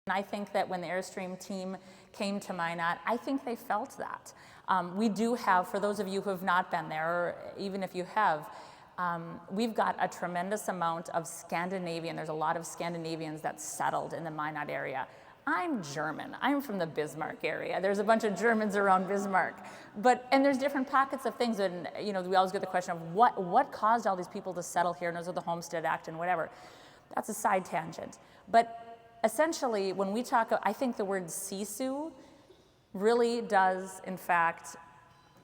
And I think that when the Airstream team came to Minot, I think they felt that. We do have, for those of you who have not been there, or even if you have, we've got a tremendous amount of Scandinavian. There's a lot of Scandinavians that settled in the Minot area. I'm German. I'm from the Bismarck area. There's a bunch of Germans around Bismarck. And there's different pockets of things, and we always get the question of what caused all these people to settle here, and those are the Homestead Act and whatever. That's a side tangent. But essentially, when we talk, I think the word Sisu really does, in fact,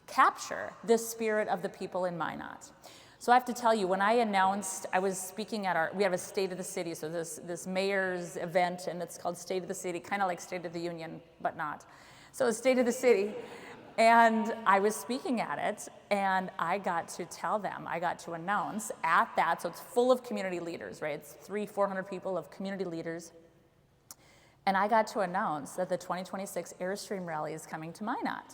capture the spirit of the people in Minot. So I have to tell you, when I announced, I was speaking at we have a State of the City, so this mayor's event, and it's called State of the City, kind of like State of the Union, but not. So the State of the City, and I was speaking at it, and I got to tell them, I got to announce at that, so it's full of community leaders, right? It's 300-400 people of community leaders. And I got to announce that the 2026 Airstream Rally is coming to Minot.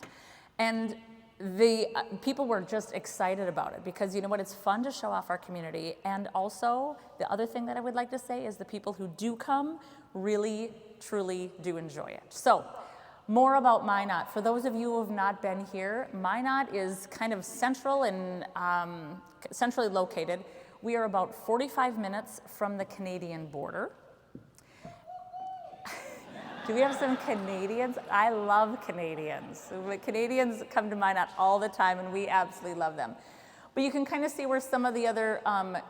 And the people were just excited about it because you know what, it's fun to show off our community. And also, the other thing that I would like to say is the people who do come really, truly do enjoy it. So, more about Minot. For those of you who have not been here, Minot is kind of central and centrally located. We are about 45 minutes from the Canadian border. Do we have some Canadians? I love Canadians. Canadians come to Minot all the time, and we absolutely love them. But you can kind of see where some of the other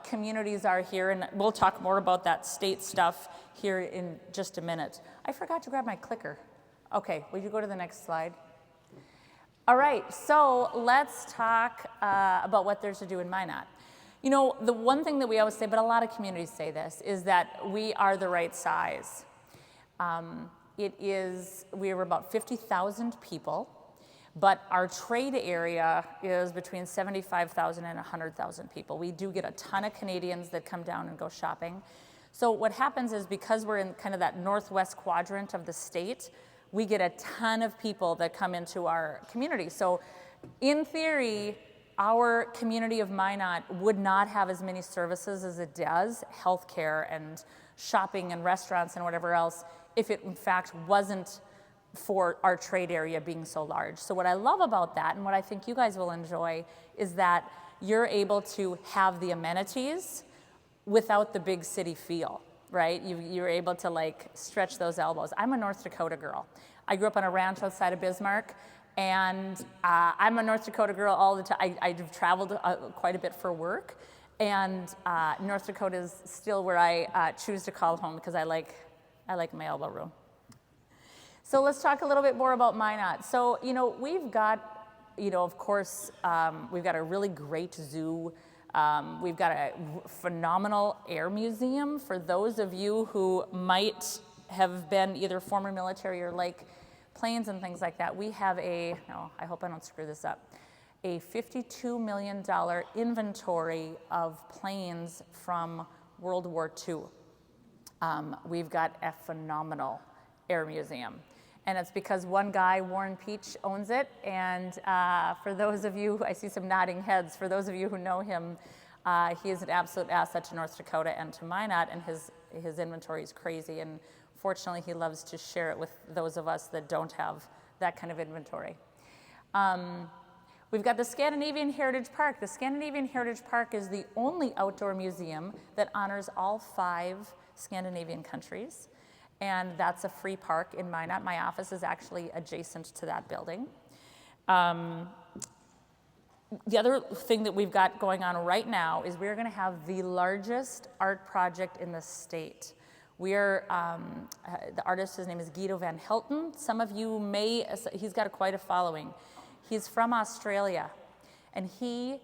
communities are here, and we'll talk more about that state stuff here in just a minute. I forgot to grab my clicker. Okay, will you go to the next slide? All right, so let's talk about what there's to do in Minot. You know, the one thing that we always say, but a lot of communities say this, is that we are the right size. We are about 50,000 people, but our trade area is between 75,000 and 100,000 people. We do get a ton of Canadians that come down and go shopping. So what happens is because we're in kind of that northwest quadrant of the state, we get a ton of people that come into our community. So in theory, our community of Minot would not have as many services as it does, healthcare and shopping and restaurants and whatever else, if it in fact wasn't for our trade area being so large. So what I love about that, and what I think you guys will enjoy, is that you're able to have the amenities without the big city feel, right? You're able to like stretch those elbows. I'm a North Dakota girl. I grew up on a ranch outside of Bismarck, and I'm a North Dakota girl all the time. I've traveled quite a bit for work, and North Dakota is still where I choose to call home because I like my elbow room. So let's talk a little bit more about Minot. So, we've got, of course, we've got a really great zoo. We've got a phenomenal air museum. For those of you who might have been either former military or like planes and things like that, we have I hope I don't screw this up, a $52 million inventory of planes from World War II. We've got a phenomenal air museum. And it's because one guy, Warren Peach, owns it. And for those of you, I see some nodding heads, for those of you who know him, he is an absolute asset to North Dakota and to Minot, and his inventory is crazy. And fortunately, he loves to share it with those of us that don't have that kind of inventory. We've got the Scandinavian Heritage Park. The Scandinavian Heritage Park is the only outdoor museum that honors all 5 Scandinavian countries, and that's a free park in Minot. My office is actually adjacent to that building. The other thing that we've got going on right now is we're going to have the largest art project in the state. The artist, his name is Guido van Helten. Some of you he's got quite a following. He's from Australia, and he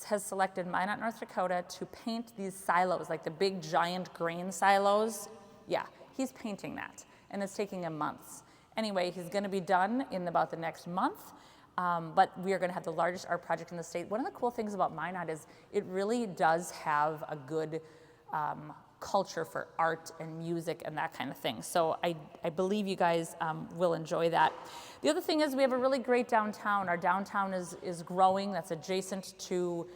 has selected Minot, North Dakota to paint these silos, like the big giant grain silos. Yeah, he's painting that, and it's taking him months. Anyway, he's going to be done in about the next month, but we are going to have the largest art project in the state. One of the cool things about Minot is it really does have a good culture for art and music and that kind of thing. So I believe you guys will enjoy that. The other thing is we have a really great downtown. Our downtown is growing. That's adjacent to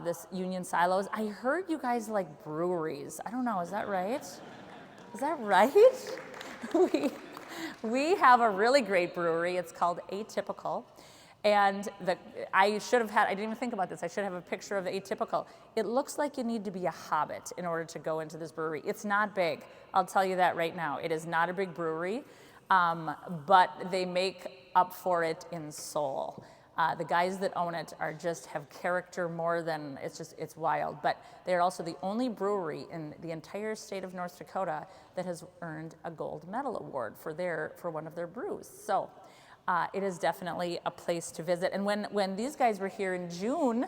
this Union Silos. I heard you guys like breweries. I don't know, is that right? Is that right? we, we have a really great brewery. It's called Atypical. And I didn't even think about this. I should have a picture of Atypical. It looks like you need to be a hobbit in order to go into this brewery. It's not big. I'll tell you that right now. It is not a big brewery, but they make up for it in soul. The guys that own it have character more than, it's wild. But they're also the only brewery in the entire state of North Dakota that has earned a gold medal award for one of their brews. So it is definitely a place to visit. And when these guys were here in June,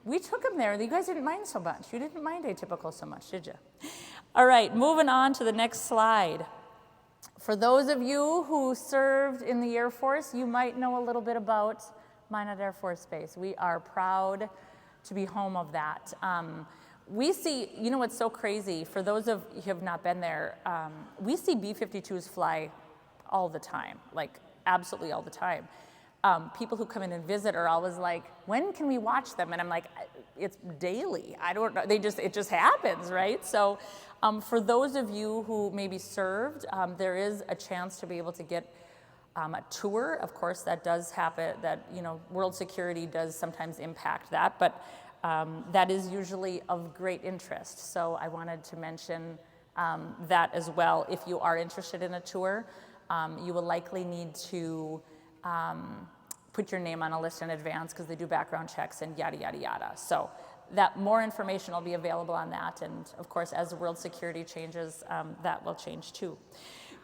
we took them there. You guys didn't mind so much. You didn't mind Atypical so much, did you? All right, moving on to the next slide. For those of you who served in the Air Force, you might know a little bit about Minot Air Force Base. We are proud to be home of that. We see, you know what's so crazy, for those of you who have not been there, we see B-52s fly all the time, like absolutely all the time. People who come in and visit are always like, when can we watch them? And I'm like, it's daily. I don't know, it just happens, right? So for those of you who maybe served, there is a chance to be able to get a tour. Of course, that does happen, world security does sometimes impact that, but that is usually of great interest. So I wanted to mention that as well. If you are interested in a tour, you will likely need to put your name on a list in advance because they do background checks and yada, yada, yada. So that more information will be available on that. And of course, as the world security changes, that will change too.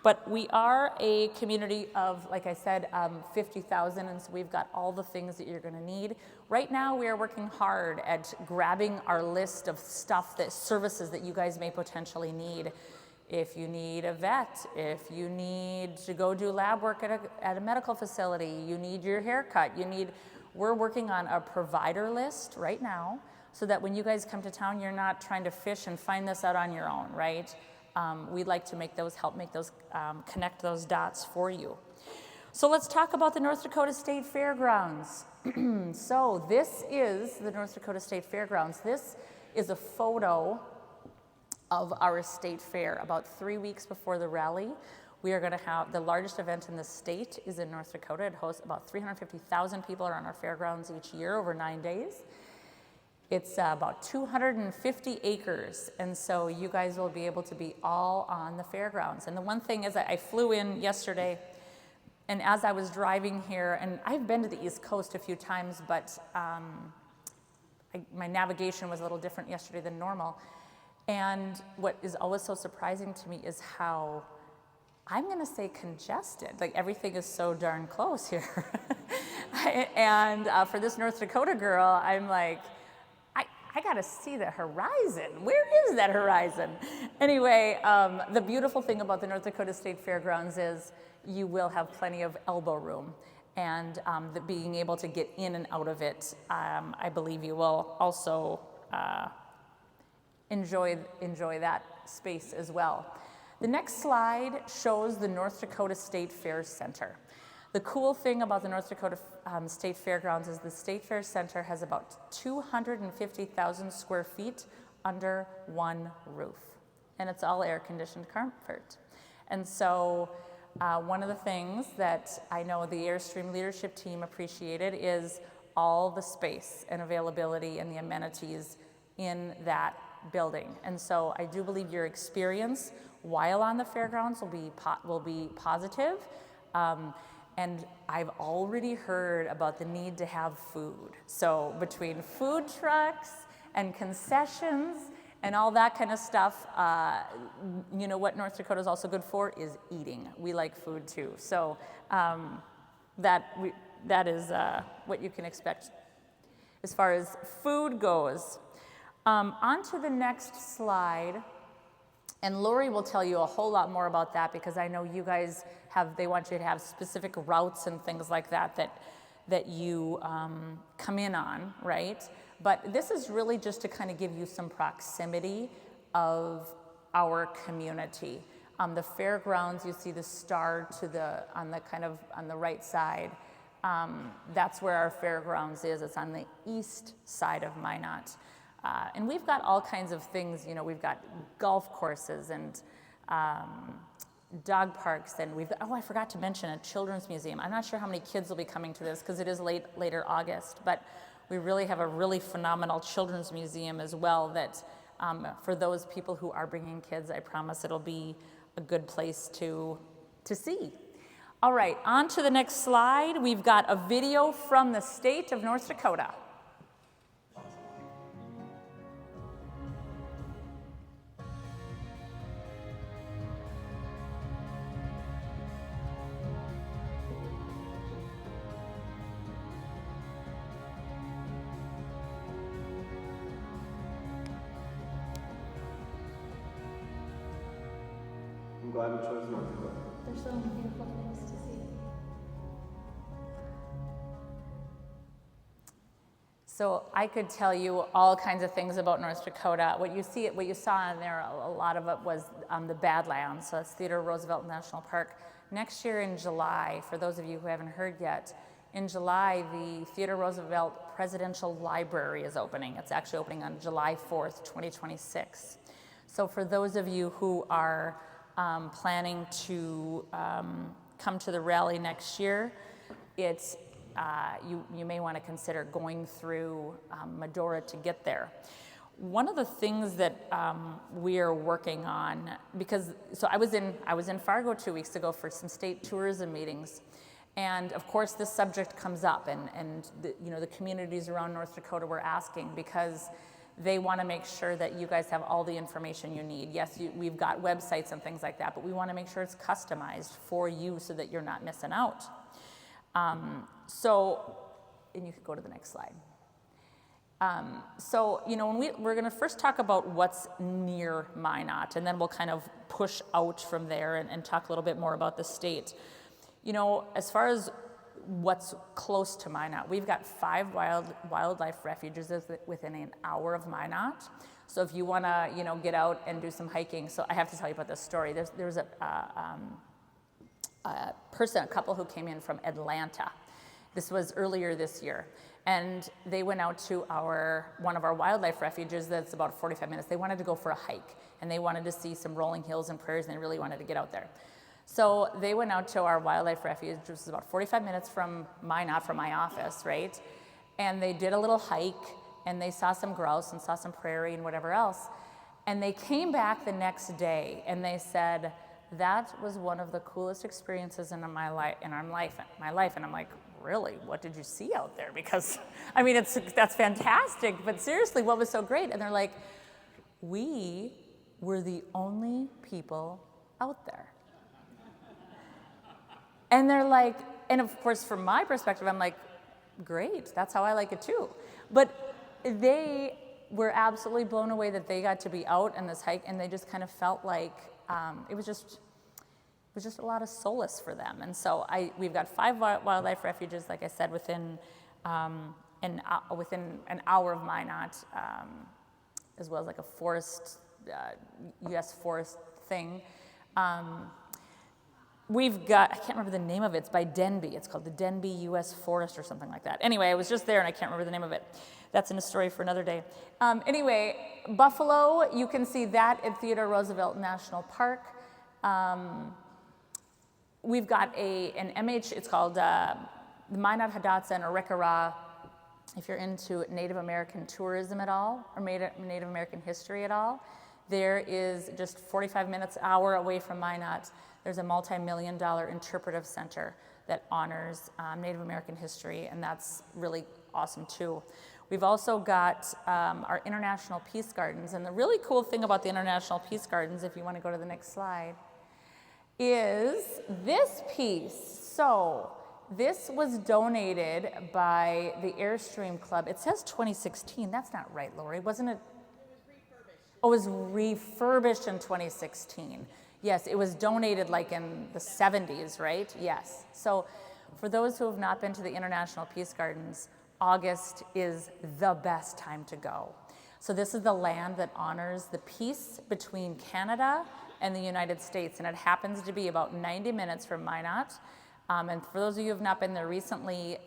But we are a community of, like I said, 50,000, and so we've got all the things that you're gonna need. Right now, we are working hard at grabbing our list of services that you guys may potentially need. If you need a vet, if you need to go do lab work at a medical facility, you need your haircut, we're working on a provider list right now so that when you guys come to town, you're not trying to fish and find this out on your own, right? We'd like to connect those dots for you. So let's talk about the North Dakota State Fairgrounds. So this is the North Dakota State Fairgrounds. This is a photo of our state fair. About 3 weeks before the rally, we are gonna have the largest event in the state is in North Dakota. It hosts about 350,000 people are on our fairgrounds each year over 9 days. It's about 250 acres, and so you guys will be able to be all on the fairgrounds. And the one thing is I flew in yesterday, and as I was driving here, and I've been to the East Coast a few times, but my navigation was a little different yesterday than normal. And what is always so surprising to me is how, I'm gonna say congested, like everything is so darn close here. And for this North Dakota girl, I'm like, I gotta see the horizon. Where is that horizon? Anyway, the beautiful thing about the North Dakota State Fairgrounds is you will have plenty of elbow room, and being able to get in and out of it, I believe you will also enjoy that space as well. The next slide shows the North Dakota State Fair Center. The cool thing about the North Dakota State Fairgrounds is the State Fair Center has about 250,000 square feet under one roof, and it's all air-conditioned comfort. And so one of the things that I know the Airstream leadership team appreciated is all the space and availability and the amenities in that building. And so I do believe your experience while on the fairgrounds will be positive. And I've already heard about the need to have food. So between food trucks and concessions and all that kind of stuff, you know what North Dakota is also good for is eating. We like food too. So that is what you can expect as far as food goes. On to the next slide. And Lori will tell you a whole lot more about that because I know you guys they want you to have specific routes and things like that you come in on, right? But this is really just to kind of give you some proximity of our community. The fairgrounds, you see the star on the right side. That's where our fairgrounds is. It's on the east side of Minot. And we've got all kinds of things, we've got golf courses and dog parks, and I forgot to mention a children's museum. I'm not sure how many kids will be coming to this because it is later August, but we really have a really phenomenal children's museum as well that for those people who are bringing kids, I promise it'll be a good place to see. All right, on to the next slide. We've got a video from the state of North Dakota. I'm glad we chose North Dakota. There's so many beautiful things to see. So I could tell you all kinds of things about North Dakota. What you saw in there, a lot of it was the Badlands. So that's Theodore Roosevelt National Park. Next year in July, for those of you who haven't heard yet, in July, the Theodore Roosevelt Presidential Library is opening. It's actually opening on July 4th, 2026. So for those of you who are planning to come to the rally next year, it's you may want to consider going through Medora to get there. One of the things that we are working on, so I was in Fargo 2 weeks ago for some state tourism meetings, and of course this subject comes up, and the communities around North Dakota were asking because they want to make sure that you guys have all the information you need. Yes, we've got websites and things like that, but we want to make sure it's customized for you so that you're not missing out. And you could go to the next slide. We're going to first talk about what's near Minot, and then we'll kind of push out from there and talk a little bit more about the state. As far as what's close to Minot, we've got 5 wildlife refuges within an hour of Minot. So if you want to, get out and do some hiking, so I have to tell you about this story. There was a couple who came in from Atlanta. This was earlier this year, and they went out to one of our wildlife refuges that's about 45 minutes. They wanted to go for a hike, and they wanted to see some rolling hills and prairies, and they really wanted to get out there. So they went out to our wildlife refuge, which was about 45 minutes from Minot, from my office, right? And they did a little hike, and they saw some grouse and saw some prairie and whatever else. And they came back the next day, and they said, that was one of the coolest experiences in my life. And I'm like, really? What did you see out there? Because, that's fantastic, but seriously, what was so great? And they're like, we were the only people out there. And they're like, and of course, from my perspective, I'm like, great, that's how I like it too. But they were absolutely blown away that they got to be out on this hike, and they just kind of felt like it was just a lot of solace for them. And so we've got 5 wildlife refuges, like I said, within an hour of Minot, as well as like a forest, U.S. forest thing. We've got, I can't remember the name of it, it's by Denby. It's called the Denby U.S. Forest or something like that. Anyway, I was just there and I can't remember the name of it. That's in a story for another day. Anyway, buffalo, you can see that at Theodore Roosevelt National Park. We've got an MH, it's called the Minot Hidatsa and Arikara. If you're into Native American tourism at all, or Native American history at all, there is just 45 minutes, hour away from Minot, there's a multi-million-dollar interpretive center that honors Native American history, and that's really awesome too. We've also got our International Peace Gardens, and the really cool thing about the International Peace Gardens, if you want to go to the next slide, is this piece. So this was donated by the Airstream Club. It says 2016. That's not right, Lori. Wasn't it? It was refurbished in 2016. Yes, it was donated like in the 70s, right? Yes. So for those who have not been to the International Peace Gardens, August is the best time to go. So this is the land that honors the peace between Canada and the United States, and it happens to be about 90 minutes from Minot. And for those of you who have not been there recently,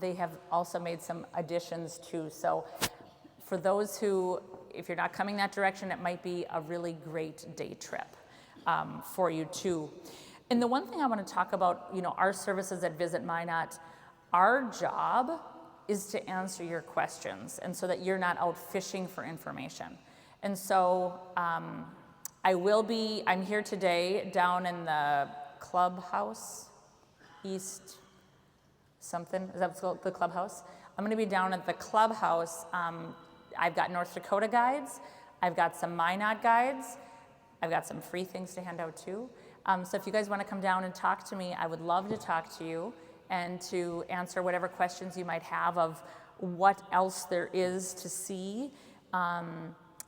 they have also made some additions too. So for those who, if you're not coming that direction, it might be a really great day trip. for you too. And the one thing I want to talk about, our services at Visit Minot, our job is to answer your questions, and so that you're not out fishing for information. And so I'm here today down in the clubhouse, East something, is that the clubhouse? I'm gonna be down at the clubhouse. I've got North Dakota guides, I've got some Minot guides, I've got some free things to hand out too. So if you guys wanna come down and talk to me, I would love to talk to you and to answer whatever questions you might have of what else there is to see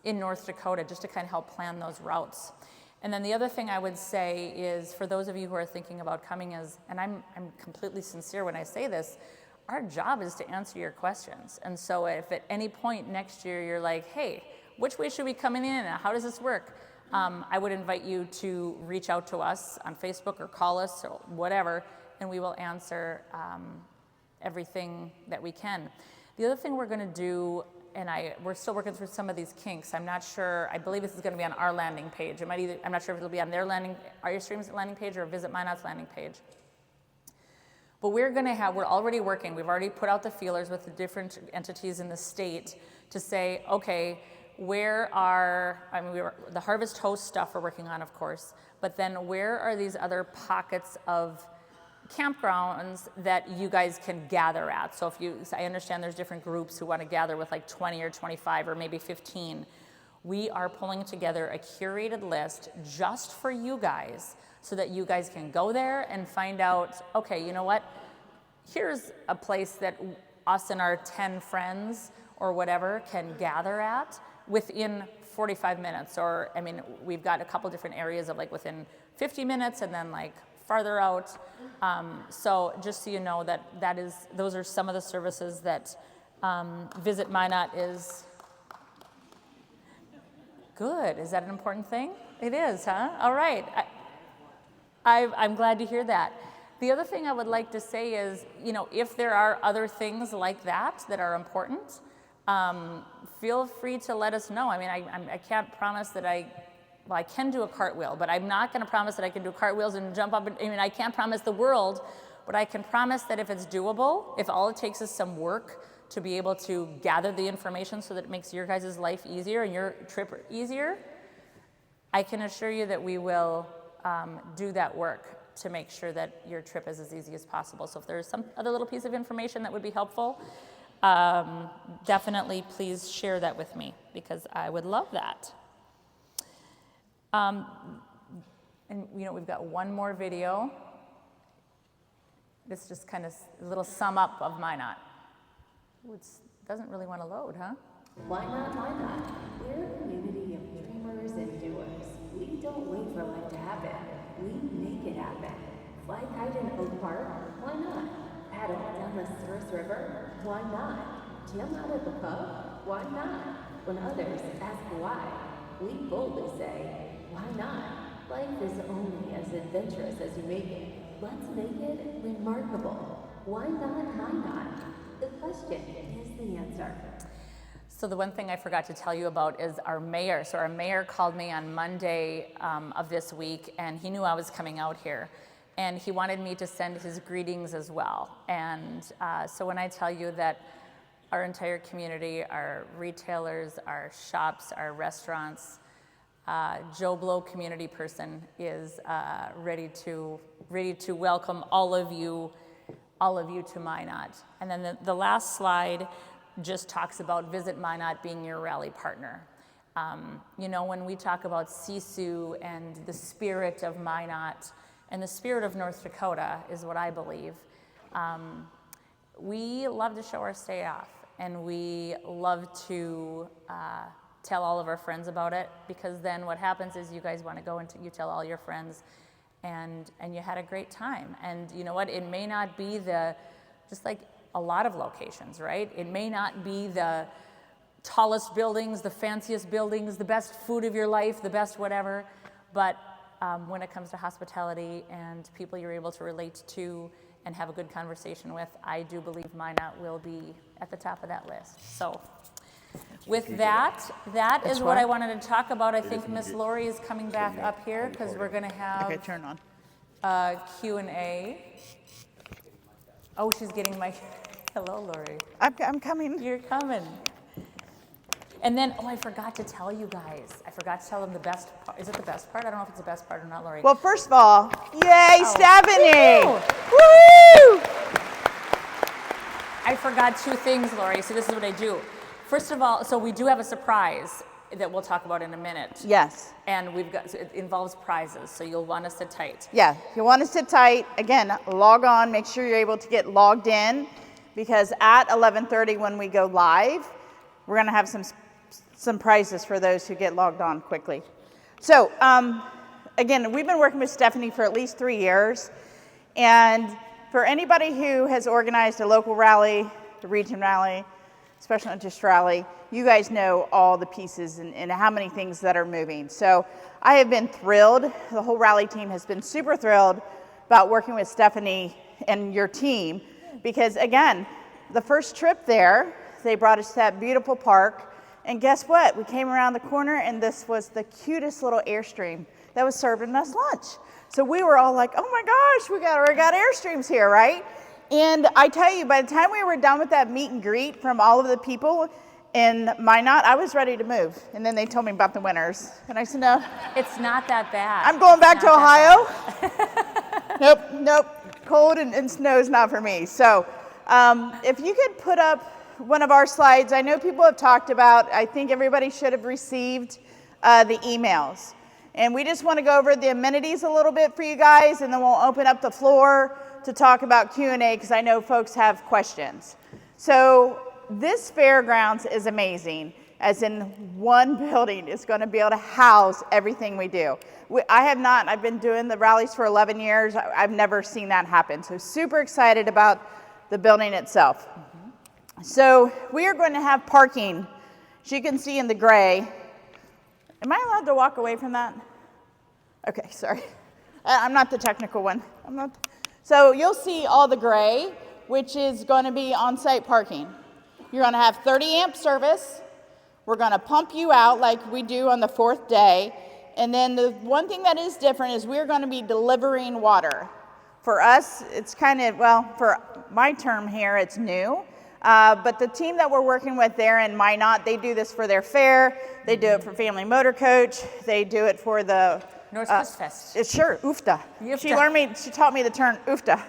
in North Dakota, just to kind of help plan those routes. And then the other thing I would say is, for those of you who are thinking about coming, and I'm completely sincere when I say this, our job is to answer your questions. And so if at any point next year you're like, hey, which way should we come in? How does this work? I would invite you to reach out to us on Facebook or call us or whatever, and we will answer everything that we can. The other thing we're gonna do, and we're still working through some of these kinks. I'm not sure, I believe this is gonna be on our landing page. I'm not sure if it'll be on their Stream's landing page or Visit Minot's landing page. But we're already working, we've already put out the feelers with the different entities in the state to say, okay, the Harvest Host stuff we're working on, of course, but then where are these other pockets of campgrounds that you guys can gather at? So I understand there's different groups who want to gather with like 20 or 25 or maybe 15. We are pulling together a curated list just for you guys so that you guys can go there and find out, okay, you know what? Here's a place that us and our 10 friends or whatever can gather at within 45 minutes. Or, we've got a couple different areas of like within 50 minutes and then like farther out. So just so you know those are some of the services that Visit Minot is. Good, is that an important thing? It is, huh? All right, I'm glad to hear that. The other thing I would like to say is, if there are other things like that are important, feel free to let us know. I can't promise that I can do a cartwheel, but I'm not going to promise that I can do cartwheels and jump up. I can't promise the world, but I can promise that if it's doable, if all it takes is some work to be able to gather the information so that it makes your guys' life easier and your trip easier, I can assure you that we will do that work to make sure that your trip is as easy as possible. So if there's some other little piece of information that would be helpful, definitely please share that with me, because I would love that. And we've got one more video. This just kind of a little sum up of Minot. It doesn't really want to load, huh? Why not? We're a community of dreamers and doers. We don't wait for life to happen. We make it happen. Fly kite in Oak Park? Why not? Paddle down the South River? Why not? Jam out at the pub? Why not? When others ask why, we boldly say, why not? Life is only as adventurous as you make it. Let's make it remarkable. Why not? The question is the answer. So the one thing I forgot to tell you about is our mayor. So our mayor called me on Monday of this week, and he knew I was coming out here. And he wanted me to send his greetings as well. And so when I tell you that our entire community, our retailers, our shops, our restaurants, Joe Blow community person is ready to welcome all of you to Minot. And then the last slide just talks about Visit Minot being your rally partner. When we talk about Sisu and the spirit of Minot and the spirit of North Dakota is what I believe, we love to show our stay off, and we love to tell all of our friends about it, because then what happens is you guys want to go and you tell all your friends, and you had a great time. And you know what? It may not be just like a lot of locations, right? It may not be the tallest buildings, the fanciest buildings, the best food of your life, the best whatever, but when it comes to hospitality and people you're able to relate to and have a good conversation with, I do believe Minot will be at the top of that list. So With that is what what? I wanted to talk about. I think Miss Lori is coming back up here because we're going to have Okay, turn on. Q&A. Oh, she's getting my, hello, Lori. I'm coming. You're coming. And then, oh, I forgot to tell you guys. I forgot to tell them the best part. Is it the best part? I don't know if it's the best part or not, Lori. Well, first of all, yay, Oh. Stephanie! Woo! Woo! I forgot two things, Lori, so this is what I do. First of all, so we do have a surprise that we'll talk about in a minute. Yes. And so it involves prizes, so you'll want to sit tight. Yeah, you want to sit tight. Again, log on. Make sure you're able to get logged in, because at 11:30 when we go live, we're going to have some prizes for those who get logged on quickly. So, again, we've been working with Stephanie for at least 3 years, and for anybody who has organized a local rally, a region rally, special interest rally, you guys know all the pieces and how many things that are moving. So I have been thrilled. The whole rally team has been super thrilled about working with Stephanie and your team, because again, the first trip there, they brought us to that beautiful park, and guess what? We came around the corner and this was the cutest little Airstream that was serving us lunch. So we were all like, oh my gosh, we got Airstreams here, right? And I tell you, by the time we were done with that meet and greet from all of the people in Minot, I was ready to move. And then they told me about the winners. And I said, no. It's not that bad. I'm going back to Ohio. That Nope. Cold and snow is not for me. So if you could put up one of our slides. I know people have talked about, I think everybody should have received the emails. And we just want to go over the amenities a little bit for you guys, and then we'll open up the floor to talk about Q&A, because I know folks have questions. So this fairgrounds is amazing, as in one building is going to be able to house everything we do. I've been doing the rallies for 11 years. I've never seen that happen. So super excited about the building itself. So we are going to have parking, as you can see in the gray. Am I allowed to walk away from that? Okay, sorry. I'm not the technical one. So you'll see all the gray, which is going to be on-site parking. You're going to have 30 amp service. We're going to pump you out like we do on the 4th day. And then the one thing that is different is we're going to be delivering water. For us, it's kind of, well, for my term here, it's new. But the team that we're working with there in Minot, they do this for their fair. They do it for Family Motor Coach. They do it for the North Coast Fest. Sure, UFTA. She taught me the term UFTA.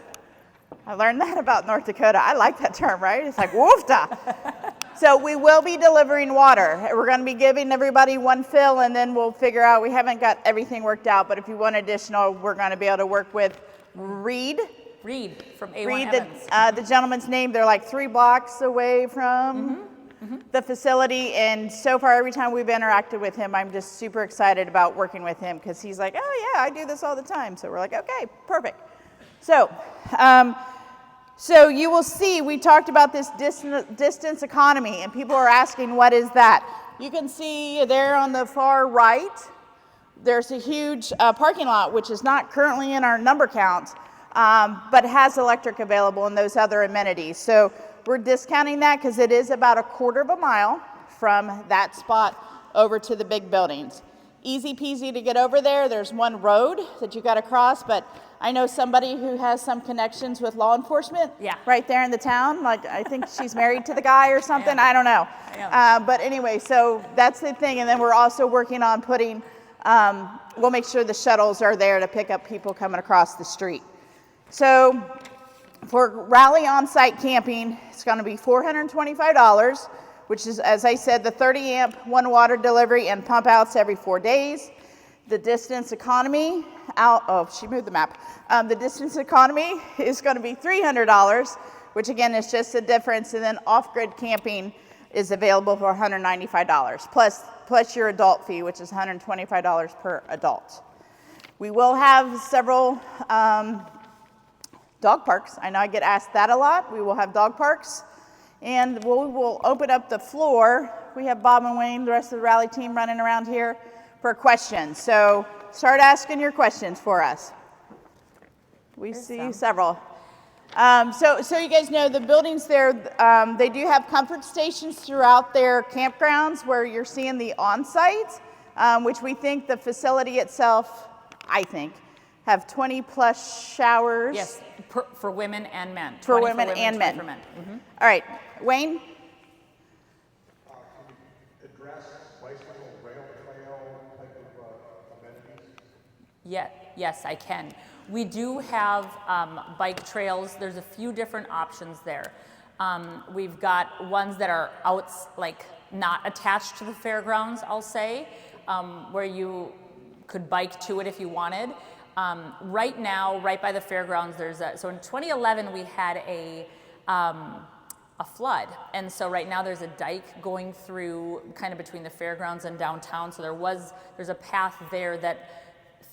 I learned that about North Dakota. I like that term, right? It's like UFTA. So we will be delivering water. We're going to be giving everybody one fill, and then we'll figure out. We haven't got everything worked out, but if you want additional, we're going to be able to work with Reed from A1 Reed, Evans. the gentleman's name. They're like 3 blocks away from the facility, and so far every time we've interacted with him, I'm just super excited about working with him, because he's like, oh yeah, I do this all the time. So we're like, okay, perfect. So so you will see, we talked about this distance economy, and people are asking, what is that? You can see there on the far right, there's a huge parking lot, which is not currently in our number count, but has electric available and those other amenities. So we're discounting that because it is about a 1/4 mile from that spot over to the big buildings. Easy peasy to get over there. There's one road that you got to cross, but I know somebody who has some connections with law enforcement right there in the town. Like, I think she's married to the guy or something. I don't know. But anyway, so that's the thing. And then we're also working on putting, we'll make sure the shuttles are there to pick up people coming across the street. So for rally on-site camping, it's going to be $425, which is, as I said, the 30 amp, 1 water delivery and pump outs every 4 days. The distance economy, she moved the map. The distance economy is going to be $300, which again is just a difference. And then off-grid camping is available for $195, plus your adult fee, which is $125 per adult. We will have several dog parks. I know I get asked that a lot. We will have dog parks, and we will open up the floor. We have Bob and Wayne, the rest of the rally team, running around here for questions. So start asking your questions for us. We see several. So you guys know the buildings there, they do have comfort stations throughout their campgrounds where you're seeing the on-sites, which we think the facility itself, I think, have 20 plus showers. Yes, for women and men. For 20 women and 20 men. For men. All right, Wayne? Can you address bicycle, rail trail type of amenities? Yes, I can. We do have bike trails. There's a few different options there. We've got ones that are not attached to the fairgrounds, I'll say, where you could bike to it if you wanted. Right now, right by the fairgrounds, so in 2011 we had a flood, and so right now there's a dike going through kind of between the fairgrounds and downtown. So there's a path there that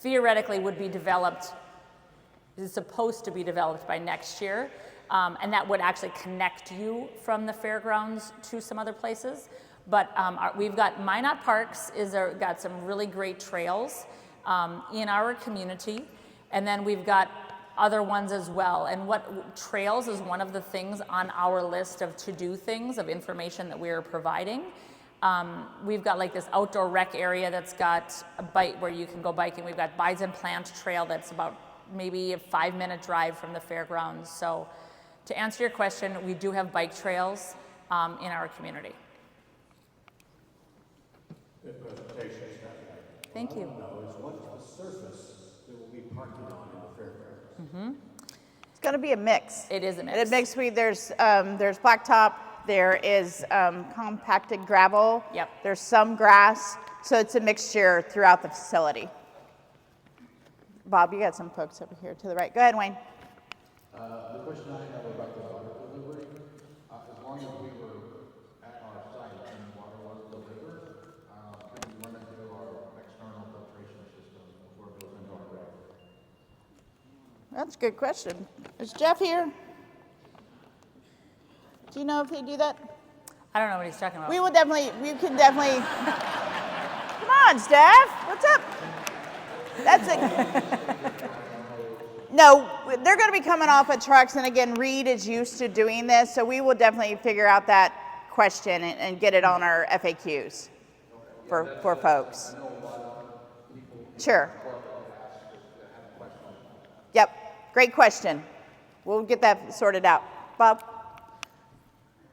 theoretically would be developed, is supposed to be developed by next year, and that would actually connect you from the fairgrounds to some other places. But we've got Minot Parks got some really great trails in our community, and then we've got other ones as well. And what trails is one of the things on our list of to-do things of information that we are providing. We've got like this outdoor rec area that's got a bike where you can go biking. We've got Bison Plant Trail that's about maybe a 5-minute drive from the fairgrounds. So to answer your question, we do have bike trails in our community. Good presentation, Stephanie. Thank you. What I want to know is what's the surface that will be parking on in the fairgrounds? It's going to be a mix. It is a mix. There's blacktop, there is compacted gravel. Yep. There's some grass, so it's a mixture throughout the facility. Bob, you got some folks over here to the right. Go ahead, Wayne. The question I have about the water delivery, as long as we were at our site and water was delivered, can we run it through our external filtration system before it goes into our rail? That's a good question. Is Jeff here? Do you know if they do that? I don't know what he's talking about. We can definitely. Come on, Steph. What's up? That's it. No, they're going to be coming off of trucks, and again, Reed is used to doing this, so we will definitely figure out that question and get it on our FAQs for folks. Sure. Yep, great question. We'll get that sorted out. Bob?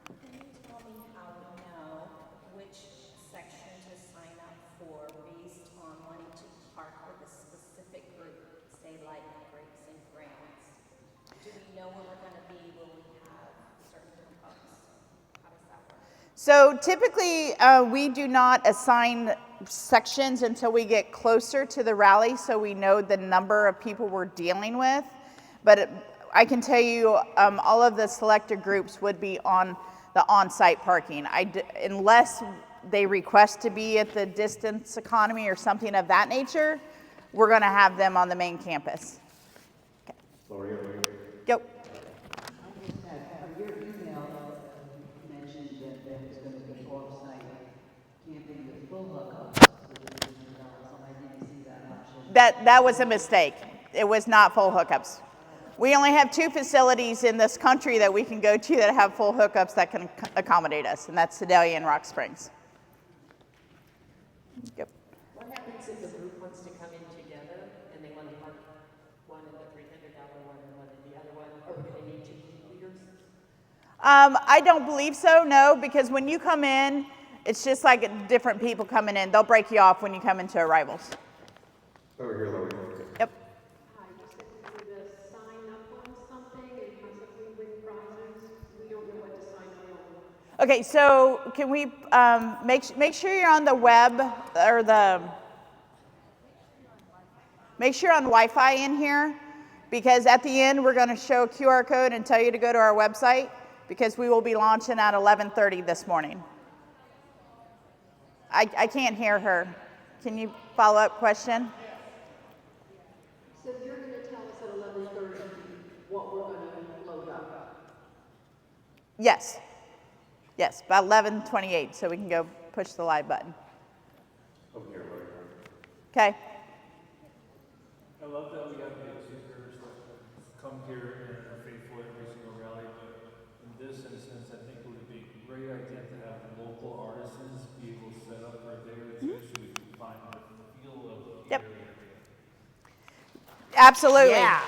Can you tell me how to know which section to sign up for based on wanting to park with a specific group, say like Grapes and Grants? Do we know where we're going to be? Will we have certain hookups? How does that work? So typically, we do not assign sections until we get closer to the rally, so we know the number of people we're dealing with. But I can tell you, all of the selected groups would be on the on-site parking. Unless they request to be at the distance economy or something of that nature, we're going to have them on the main campus. Okay. Lori, over here. Go. Your email mentioned that there was going to be off-site camping with full hookups for the $300, and I didn't see that option. That was a mistake. It was not full hookups. We only have 2 facilities in this country that we can go to that have full hookups that can accommodate us, and that's Sedalia and Rock Springs. Yep. What happens if a group wants to come in together and they want to park one in the $300 one and one in the other one? Are we going to need 2 leaders? I don't believe so, no, because when you come in, it's just like different people coming in. They'll break you off when you come into arrivals. Over here, Lori. Yep. I just said we need to sign up on something and possibly win prizes. We don't know what to sign up on. Okay, so can we make sure you're on the web or make sure you're on Wi-Fi in here, because at the end we're going to show a QR code and tell you to go to our website, because we will be launching at 11:30 this morning. I can't hear her. Can you follow up question? So you're going to tell us at 11:30 what we're going to load up. Yes. Yes, about 11:28, so we can go push the live button. Over here, Lori. Okay. I love that we have the visitors that come here and are faithful every great idea to have local artisans be able to set up for a day or two so we can find the feel of the Yep. area. Absolutely. Yeah.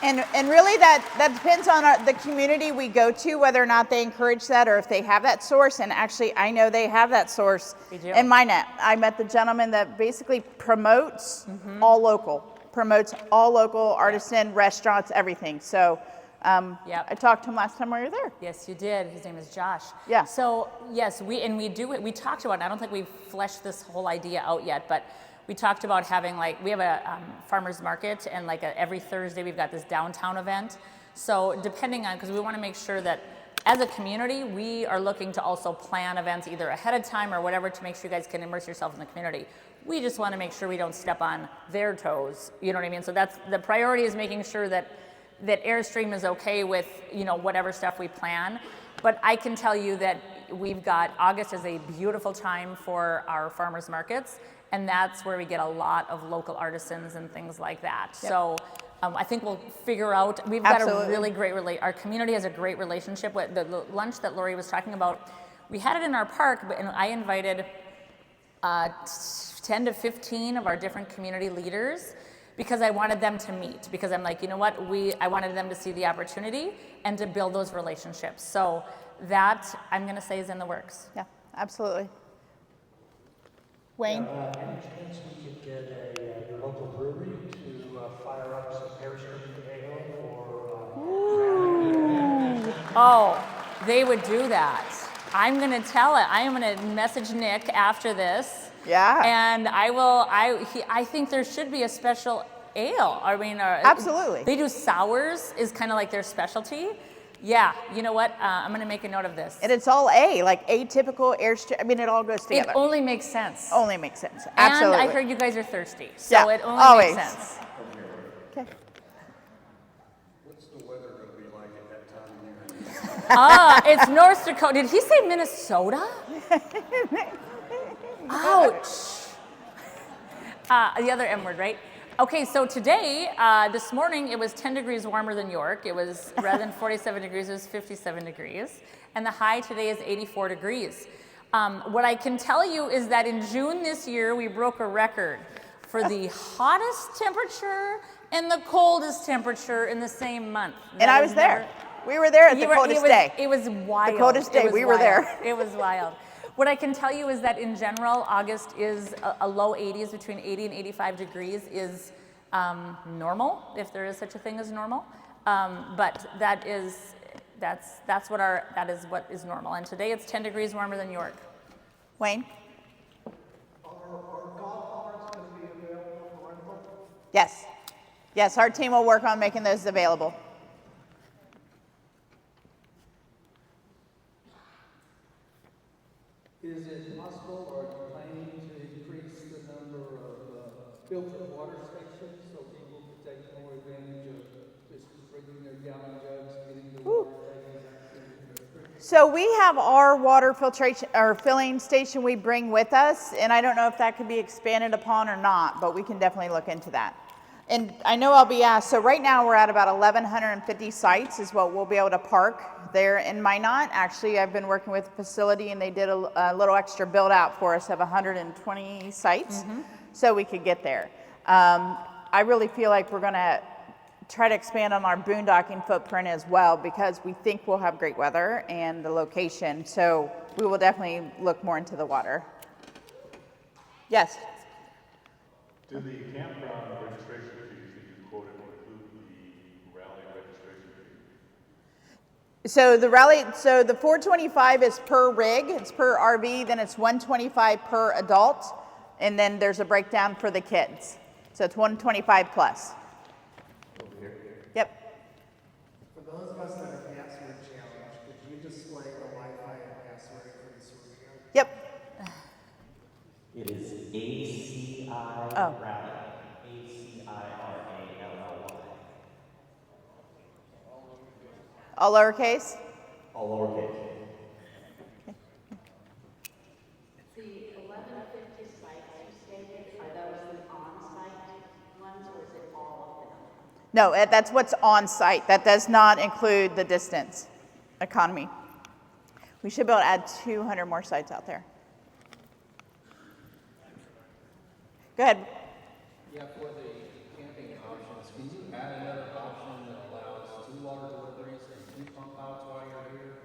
And really that depends on the community we go to, whether or not they encourage that or if they have that source. And actually, I know they have that source They do. in Minot. I met the gentleman that basically promotes all local artisan, restaurants, everything. So Yep. I talked to him last time we were there. Yes, you did. His name is Josh. Yeah. So yes, we talked about it. I don't think we've fleshed this whole idea out yet, but we talked about having we have a farmer's market, and every Thursday we've got this downtown event. So depending on, because we want to make sure that as a community, we are looking to also plan events either ahead of time or whatever to make sure you guys can immerse yourself in the community. We just want to make sure we don't step on their toes. You know what I mean? So that's the priority, is making sure that Airstream is okay with, whatever stuff we plan. But I can tell you that we've got, August is a beautiful time for our farmers markets, and that's where we get a lot of local artisans and things like that. Yep. So I think we'll figure out, we've got Absolutely. a really great, our community has a great relationship with the lunch that Lori was talking about. We had it in our park, and I invited 10 to 15 of our different community leaders, because I wanted them to meet, because I'm like, you know what, I wanted them to see the opportunity and to build those relationships. So that, I'm going to say, is in the works. Yeah, absolutely. Wayne? Any chance we could get your local brewery to fire up some Airstream ale or Oh, they would do that. I'm going to tell it. I am going to message Nick after this. Yeah. And I think there should be a special ale. I mean, Absolutely. They do sours, is kind of like their specialty. Yeah, you know what? I'm going to make a note of this. And it's all atypical Airstream. I mean, it all goes together. It only makes sense. Only makes sense. Absolutely. And I heard you guys are thirsty, so Yeah, it only always. makes sense. Okay. What's the weather going to be like at that time of year? It's North Dakota. Did he say Minnesota? Ouch. The other M word, right? Okay, so today, this morning, it was 10 degrees warmer than York. It was, rather than 47 degrees, it was 57 degrees. And the high today is 84 degrees. What I can tell you is that in June this year, we broke a record for the hottest temperature and the coldest temperature in the same month. And I was there. We were there at the coldest day. It was wild. The coldest day, we were there. It was wild. What I can tell you is that in general, August is a low 80s, between 80 and 85 degrees is normal, if there is such a thing as normal. But that's what is normal. And today it's 10 degrees warmer than York. Wayne? Are golf carts going to be available for rental? Yes. Yes, our team will work on making those available. Is it possible, or are you planning to increase the number of filtered water stations so people can take more advantage of just bringing their gallon jugs, getting the water taken? So we have our water filtration or filling station we bring with us, and I don't know if that could be expanded upon or not, but we can definitely look into that. And I know I'll be asked, so right now we're at about 1,150 sites is what we'll be able to park there in Minot. Actually, I've been working with a facility, and they did a little extra build out for us of 120 sites, so we could get there. I really feel like we're gonna try to expand on our boondocking footprint as well, because we think we'll have great weather and the location, so we will definitely look more into the water. Yes? Do the campground registration fees that you quoted include the rally registration fee? So the 425 is per rig, it's per RV, then it's 125 per adult, and then there's a breakdown for the kids. So it's 125 plus. Over here. Yep. For those of us that are password challenged, could you display the Wi-Fi and password for the swimming? Yep. It is ACI Oh. Rally. ACIRALLY. All lowercase? All lowercase. The 1150 sites you stated, are those the on-site ones, or is it all of them? No, that's what's on site. That does not include the distance economy. We should be able to add 200 more sites out there. Go ahead. Yeah, for the camping options, can you add another option that allows 2 water deliveries and 2 pump outs while you're here?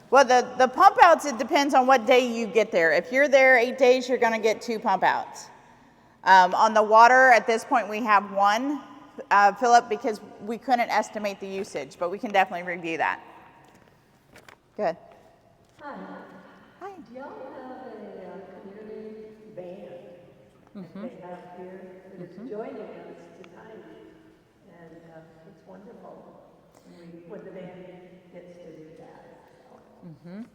Well, the pump outs, it depends on what day you get there. If you're there 8 days, you're going to get 2 pump outs. On the water, at this point, we have 1 fill up because we couldn't estimate the usage, but we can definitely review that. Good. Hi. Hi. Do y'all have a community band that they have here that is joining us tonight? And it's wonderful when the band gets to do that.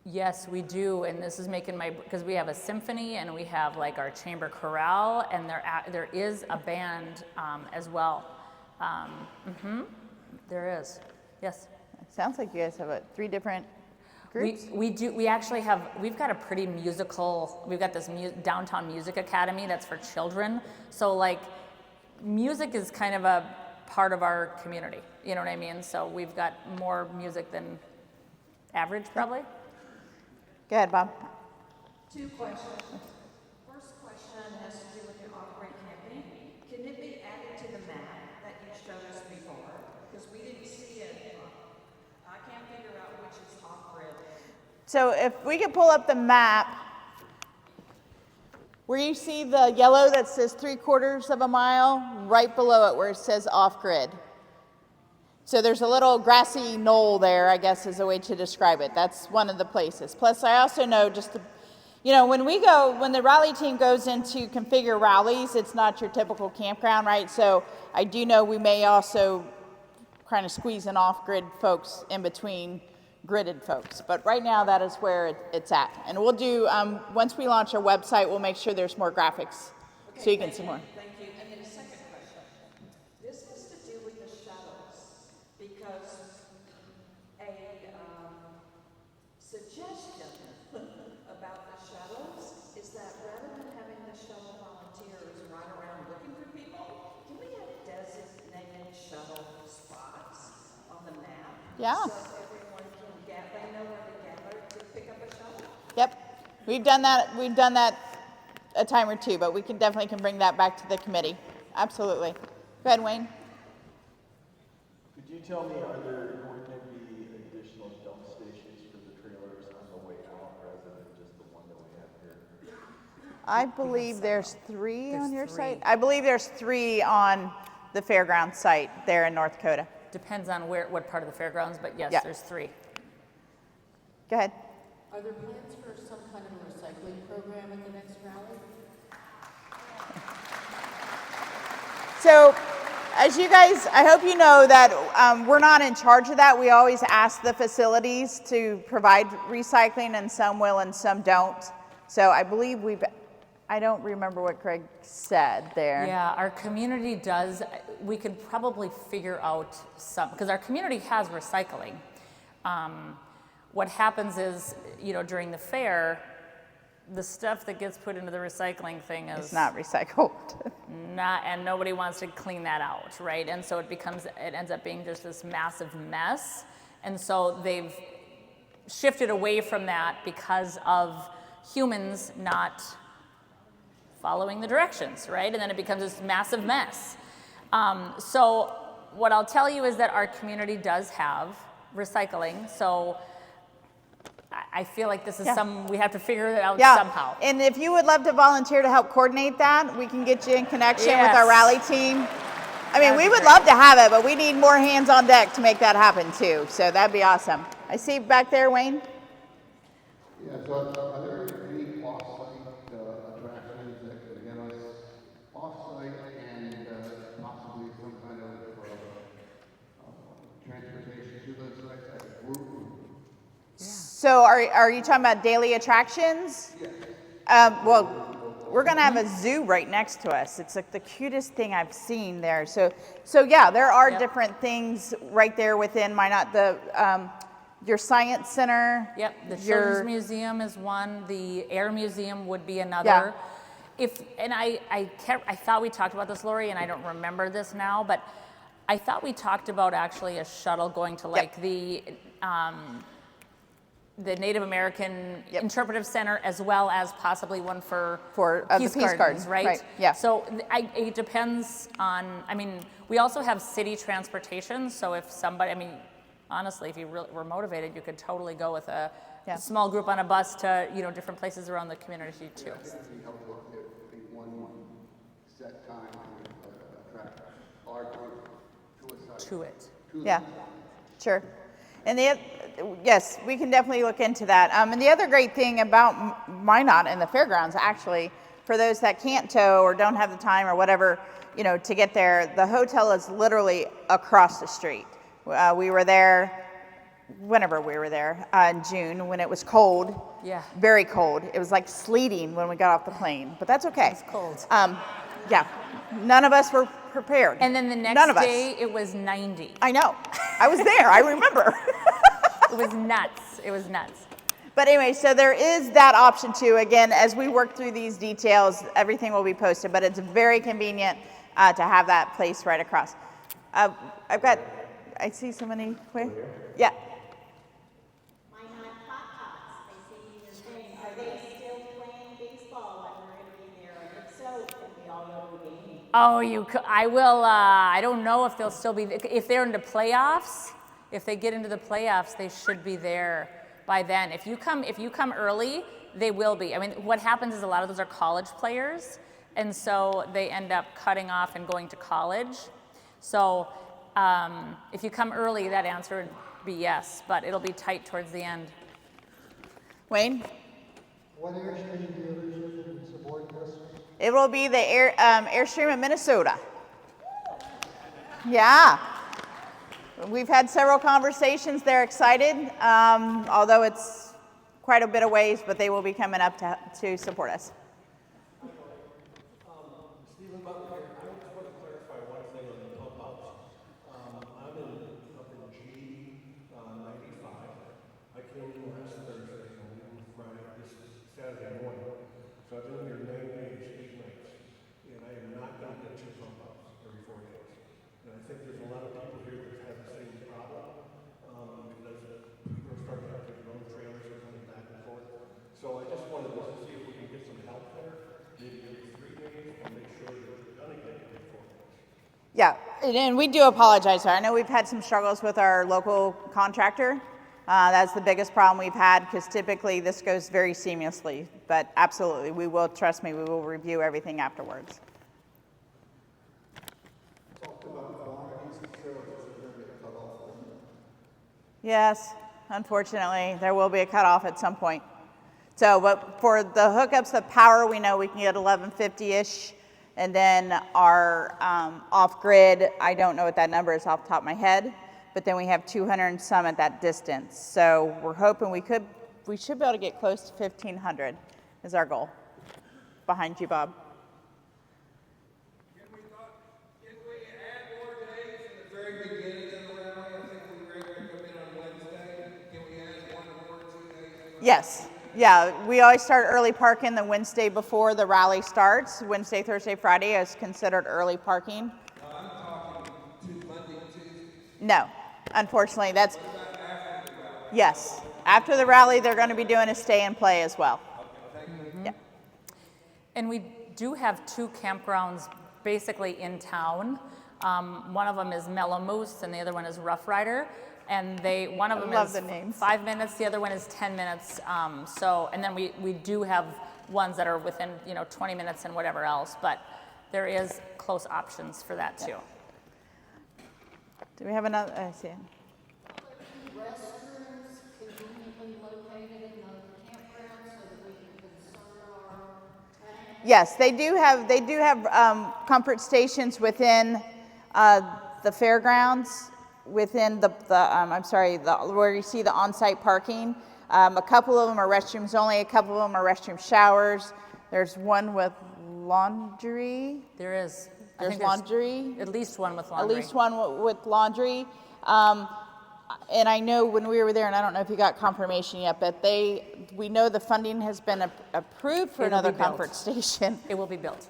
Yes, we do, and this is making because we have a symphony and we have like our chamber chorale, and there is a band as well. There is, yes. It sounds like you guys have 3 different groups. We do. We actually have. We've got a pretty musical. We've got this downtown music academy that's for children. So like, music is kind of a part of our community. You know what I mean? So we've got more music than average, probably. Go ahead, Bob. 2 questions. First question has to do with the off-grid camping. Can it be added to the map that you showed us before? Because we didn't see it. I can't figure out which is off-grid. So if we could pull up the map, where you see the yellow that says 3/4 of a mile, right below it where it says off-grid. So there's a little grassy knoll there, I guess is a way to describe it. That's one of the places. Plus, I also know when the rally team goes in to configure rallies, it's not your typical campground, right? So I do know we may also kind of squeeze in off-grid folks in between gridded folks. But right now, that is where it's at. And we'll do, once we launch our website, we'll make sure there's more graphics so you can see more. Thank you. And then a second question. This has to do with the shuttles, because a suggestion about the shuttles is that rather than having the shuttle volunteers run around looking for people, can we have designated shuttle spots on the map? Yeah. So everyone can they know where to gather to pick up a shuttle? Yep. We've done that a time or 2, but we can definitely bring that back to the committee. Absolutely. Go ahead, Wayne. Could you tell me, are there going to be additional dump stations for the trailers on the way out rather than just the one that we have here? I believe there's 3 on your site. I believe there's 3 on the Fairgrounds site there in North Dakota. Depends on what part of the fairgrounds, but yes, Yeah. there's 3. Go ahead. Are there plans for some kind of a recycling program at the next rally? So, as you guys, I hope you know that we're not in charge of that. We always ask the facilities to provide recycling, and some will and some don't. So I believe I don't remember what Craig said there. Yeah, our community does. We could probably figure out some, because our community has recycling. What happens is, during the fair, the stuff that gets put into the recycling thing is It's not recycled. and nobody wants to clean that out, right? And so it ends up being just this massive mess. And so they've shifted away from that because of humans not following the directions, right? And then it becomes this massive mess. So what I'll tell you is that our community does have recycling. So I feel like this is we have to figure it out somehow. And if you would love to volunteer to help coordinate that, we can get you in connection with our rally team. I mean, we would love to have it, but we need more hands on deck to make that happen too. So that'd be awesome. I see back there, Wayne. Yeah, so are there any off-site attractions that could get us off-site and possibly some kind of transportation to those sites as a group? So are you talking about daily attractions? Well, we're going to have a zoo right next to us. It's like the cutest thing I've seen there. So yeah, there are different things right there within Minot. Your science center. Yep, the Children's Museum is one. The Air Museum would be another. Yeah. I thought we talked about this, Lori, and I don't remember this now, but I thought we talked about actually a shuttle going to like the the Native American Interpretive Center, as well as possibly one for the Peace Gardens, Garden, right? right, yeah. So it depends on, I mean, we also have city transportation, so if somebody, I mean, honestly, if you really were motivated, you could totally go with a small group on a bus to, you know, different places around the community too. I think it'd be helpful if one set time to attract our group to a site. To it. Yeah, sure. And yes, we can definitely look into that. And the other great thing about Minot and the Fairgrounds, actually, for those that can't tow or don't have the time or whatever, you know, to get there, the hotel is literally across the street. We were there, whenever we were there, in June when it was cold. Yeah. Very cold. It was like sleeting when we got off the plane, but that's okay. It's cold. Yeah, none of us were prepared. And then the next day, it was 90. I know. I was there. I remember. It was nuts. It was nuts. But anyway, so there is that option too. Again, as we work through these details, everything will be posted, but it's very convenient to have that place right across. I see so many. Where? Yeah. Minot Hot Tots, I see your thing. Are they still playing baseball when we're going to be there? And if so, can we all go to the game? Oh, I will, I don't know if they'll still be, if they're into playoffs, if they get into the playoffs, they should be there by then. If you come early, they will be. I mean, what happens is a lot of those are college players, and so they end up cutting off and going to college. So if you come early, that answer would be yes, but it'll be tight towards the end. Wayne? What Airstream dealership can support this? It will be the Airstream of Minnesota. Yeah. We've had several conversations. They're excited, although it's quite a bit of ways, but they will be coming up to support us. Stephen Butler here. I just want to clarify one thing on the pump outs. I'm up in G95. I came in last Thursday and leaving Friday, this Saturday morning. So I've been here 9 days, 8 nights, and I am not going to get 2 pump outs every 4 days. And I think there's a lot of people here that have the same problem, because people are starting to have their own trailers and coming back and forth. So I just wanted to see if we can get some help there, maybe every 3 days, and make sure that we're going to get every 4 days. Yeah, and we do apologize. I know we've had some struggles with our local contractor. That's the biggest problem we've had, because typically this goes very seamlessly. But absolutely, we will, trust me, we will review everything afterwards. Yes, unfortunately, there will be a cutoff at some point. So, but for the hookups, the power, we know we can get 1150-ish. And then our off-grid, I don't know what that number is off the top of my head, but then we have 200 and some at that distance. So we're hoping we should be able to get close to 1,500 is our goal. Behind you, Bob. Can we add more days in the very beginning of the rally? I think we were able to come in on Wednesday. Can we add 1 or 2 days? Yes. Yeah, we always start early parking the Wednesday before the rally starts. Wednesday, Thursday, Friday is considered early parking. No, I'm talking to Monday, Tuesday. No, unfortunately, that's, What about after the rally? yes. After the rally, they're going to be doing a stay and play as well. Okay, thank you. Yeah. And we do have 2 campgrounds basically in town. One of them is Mellow Moose and the other one is Rough Rider. And one of them love is the names. 5 minutes, the other one is 10 minutes. And then we do have ones that are within 20 minutes and whatever else, but there is close options for that too. Do we have another? I see it. Restrooms conveniently located in the campground so that we can concern our Yes, they do have comfort stations within the fairgrounds, within where you see the on-site parking. A couple of them are restrooms only. A couple of them are restroom showers. There's one with laundry. There is. I There's think laundry. At least one with laundry. At least one with laundry. And I know when we were there, and I don't know if you got confirmation yet, but we know the funding has been approved for It will another be built. comfort station. It will be built.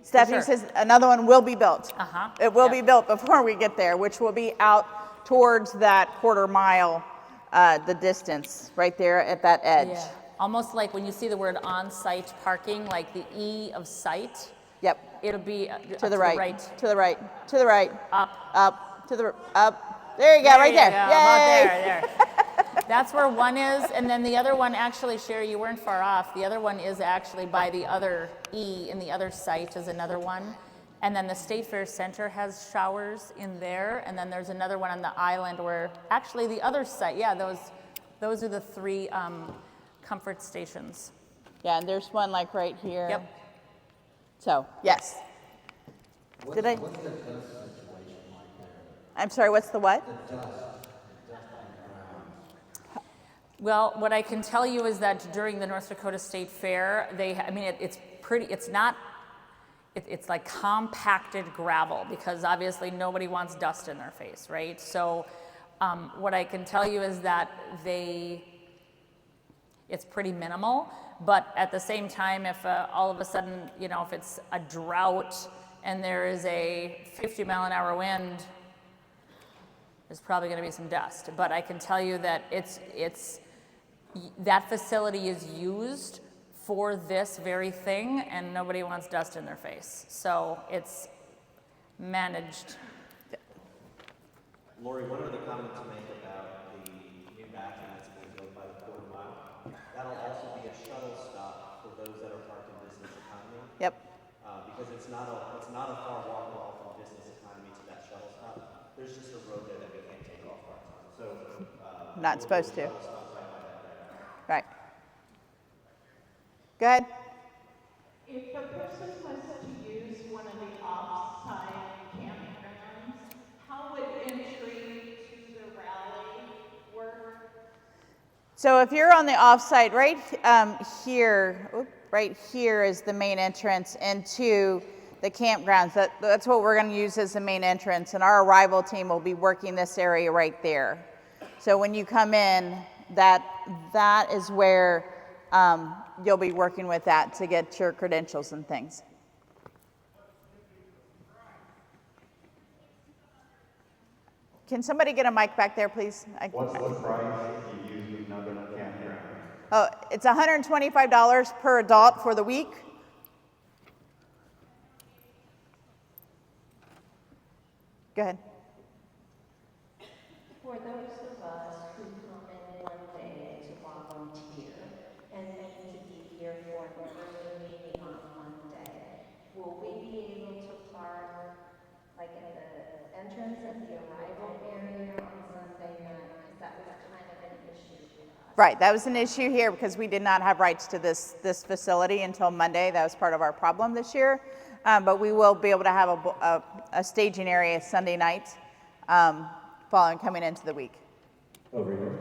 Stephanie sure. says another one will be built. Uh-huh. It will Yep. be built before we get there, which will be out towards that quarter mile the distance right there at that edge. Yeah. Almost like when you see the word on-site parking, like the E of site. Yep. It'll be To the right. To the right. To the right. Up. To the up. There you go. Right there. You go. Yay. About there. That's where one is, and then the other one, actually, Sherry, you weren't far off. The other one is actually by the other E in the other site is another one. And then the State Fair Center has showers in there, and then there's another one on the island where, actually the other site, yeah, those are the three comfort stations. Yeah, and there's one like right here. Yep. So, yes. What's Did I? the dust situation like there? I'm sorry, what's the what? The dust on the ground. Well, what I can tell you is that during the North Dakota State Fair, it's like compacted gravel because obviously nobody wants dust in their face, right? So what I can tell you is that it's pretty minimal, but at the same time, if all of a sudden, if it's a drought and there is a 50-mile-an-hour wind, there's probably going to be some dust. But I can tell you that that facility is used for this very thing, and nobody wants dust in their face. So it's managed. Lori, one other comment to make about the new bathroom that's being built by the quarter mile. That'll also be a shuttle stop for those that are parked in business economy. Yep. Because it's not a far walk at all from business economy to that shuttle stop. There's just a road there that we can't take off our time. So Not supposed to. shuttle stop right by that. Right. Go ahead. If a person was to use one of the off-site campgrounds, how would entry to the rally work? So if you're on the offsite, right here is the main entrance into the campgrounds. That's what we're going to use as the main entrance, and our arrival team will be working this area right there. So when you come in, that is where you'll be working with that to get your credentials and things. Can somebody get a mic back there, please? What's the price if you use another campground? Oh, it's $125 per adult for the week. Go ahead. For those of us who come in one day to volunteer and need to be here for an early meeting on Monday, will we be able to park like at the entrance at the arrival area on Sunday night? Because that was kind of an issue for us. Right, that was an issue here because we did not have rights to this facility until Monday. That was part of our problem this year. But we will be able to have a staging area Sunday night following coming into the week. Over here.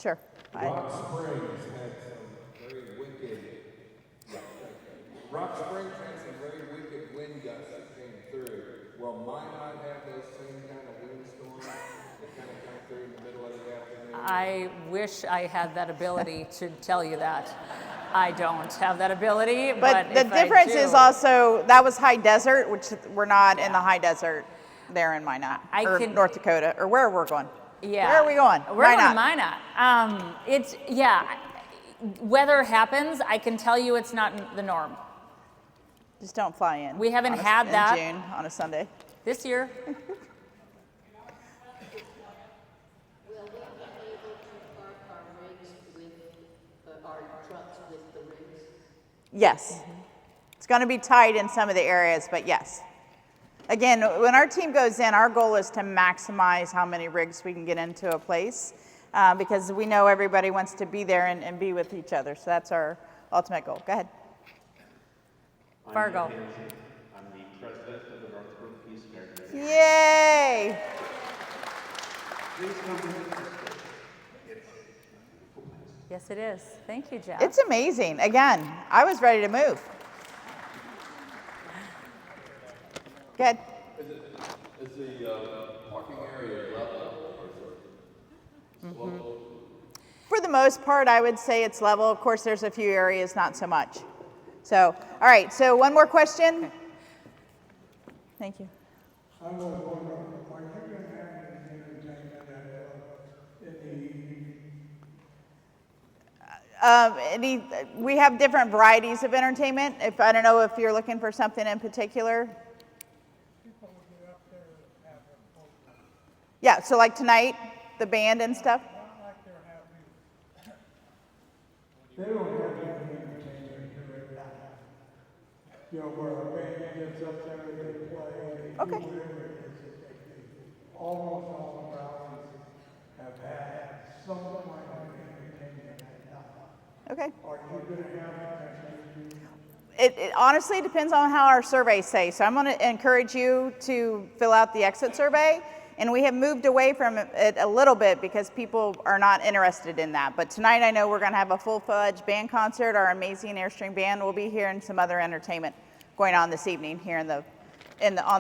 Sure. Rock Springs had some very wicked. Rock Springs had some very wicked wind gusts that came through. Will Minot have those same kind of windstorms that kind of come through in the middle of the afternoon? I wish I had that ability to tell you that. I don't have that ability, but the if I difference do, is also that was high desert, which we're not in the high desert there in Minot or North Dakota or where we're going. Yeah. Where are we going? We're going to Minot. Weather happens. I can tell you it's not the norm. Just don't fly in. We haven't had that in June on a Sunday. This year. Will we be able to park our rigs with, our trucks with the rigs? Yes. It's going to be tight in some of the areas, but yes. Again, when our team goes in, our goal is to maximize how many rigs we can get into a place because we know everybody wants to be there and be with each other. So that's our ultimate goal. Go ahead. Fargo. I'm the president of the North Dakota Peace Fair. Yay! Please come to Yes, it is. Thank you, Jeff. It's amazing. Again, I was ready to move. Good. Is the parking area level or is it slope? For the most part, I would say it's level. Of course, there's a few areas not so much. So, all right. So one more question. Okay. Thank you. I was wondering, are you going to have any entertainment in the We have different varieties of entertainment. I don't know if you're looking for something in particular. Yeah, so like tonight, the band and stuff. They don't have any entertainment here right now. You know, where a band gets up there and they play, they do whatever it is that they do. Almost all the rallies have had some kind of entertainment at night. Okay. Are you going to have entertainment? It honestly depends on how our surveys say. So I'm going to encourage you to fill out the exit survey. And we have moved away from it a little bit because people are not interested in that. But tonight I know we're going to have a full-fledged band concert. Our amazing Airstream band will be here and some other entertainment going on this evening here on the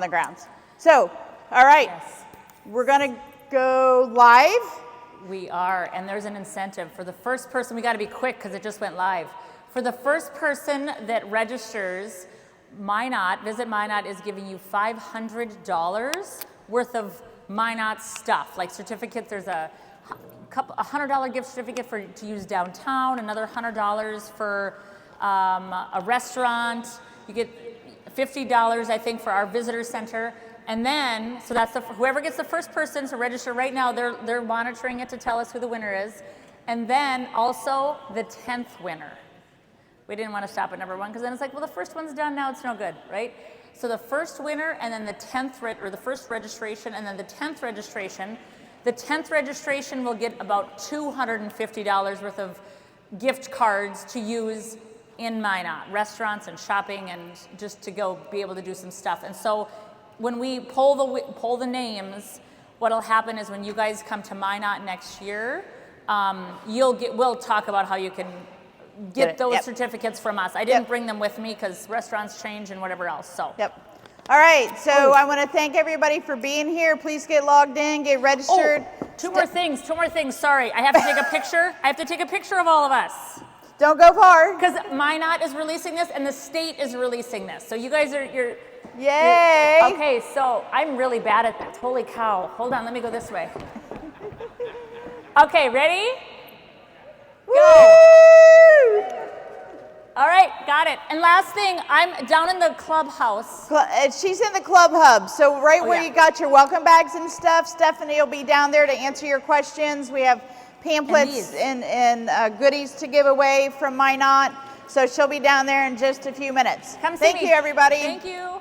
grounds. So, all right, we're going to go live. We are, and there's an incentive for the first person. We got to be quick because it just went live. For the first person that registers, Minot, Visit Minot is giving you $500 worth of Minot stuff, like certificates. There's a $100 gift certificate to use downtown, another $100 for a restaurant. You get $50, I think, for our visitor center. And then, so that's whoever gets the first person to register right now, they're monitoring it to tell us who the winner is. And then also the 10th winner. We didn't want to stop at number 1 because then it's like, well, the first one's done, now it's no good, right? So the first winner and then the 10th, or the first registration and then the 10th registration. The 10th registration will get about $250 worth of gift cards to use in Minot, restaurants and shopping and just to go be able to do some stuff. And so when we poll the names, what'll happen is when you guys come to Minot next year, we'll talk about how you can get those certificates from us. I didn't bring them with me because restaurants change and whatever else. So. Yep. All right. So I want to thank everybody for being here. Please get logged in, get registered. Two more things. Sorry, I have to take a picture. I have to take a picture of all of us. Don't go far. Because Minot is releasing this and the state is releasing this. So you guys Yay. Okay, so I'm really bad at this. Holy cow. Hold on, let me go this way. Okay, ready? Go. All right, got it. And last thing, I'm down in the clubhouse. She's in the club hub. So where you got your welcome bags and stuff, Stephanie will be down there to answer your questions. We have pamphlets and goodies to give away from Minot. So she'll be down there in just a few minutes. Come see me. Thank you, everybody. Thank you.